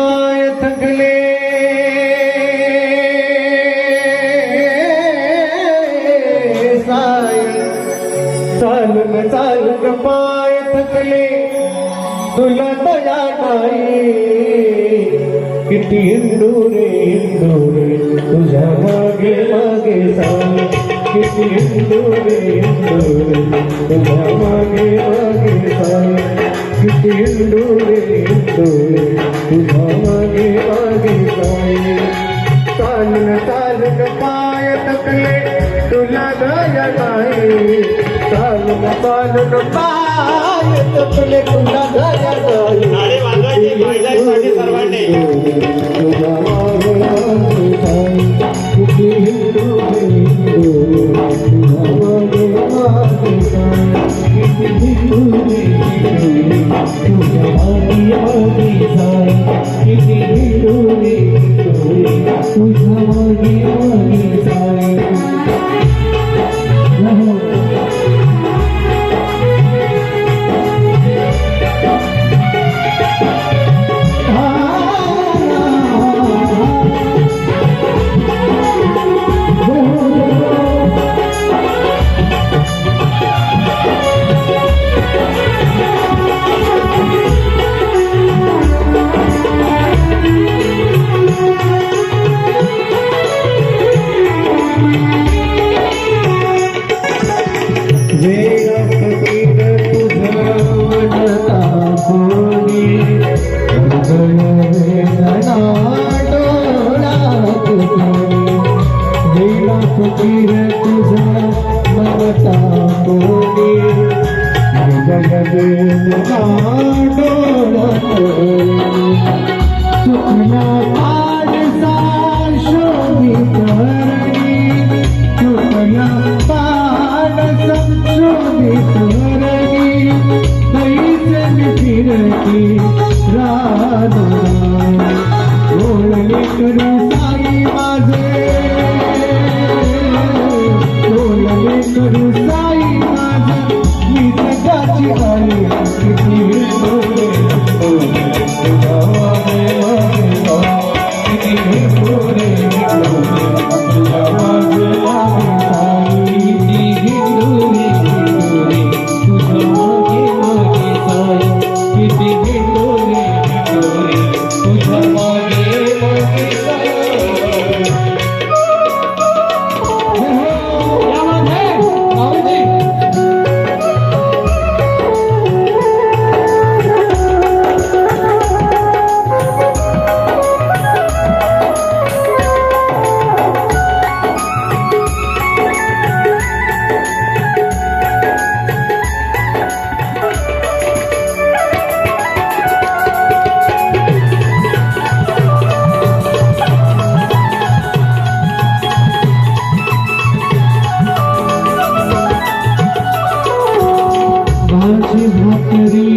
पाय थकले साई चालून पाय थकले तुला दया नाही किती हिंदूरे तुझ्या मागे मागे साई किती हिंदूरे तुझ्या मागे मागे साई किती हिंदूरे तुझ्या मागे मागे साई चालून पाय थकले तुला दया नाही चालून पाय थकले तुला दया नाही सर्वांनी तुझ्या मागे मागे साई किती हिंदूरे तुझ्या मागे मागे साई किती हिंदूरे तुझ्या मागे मागे साई किती हिंदूरे तुझ्या मागे मागे साई भाकरी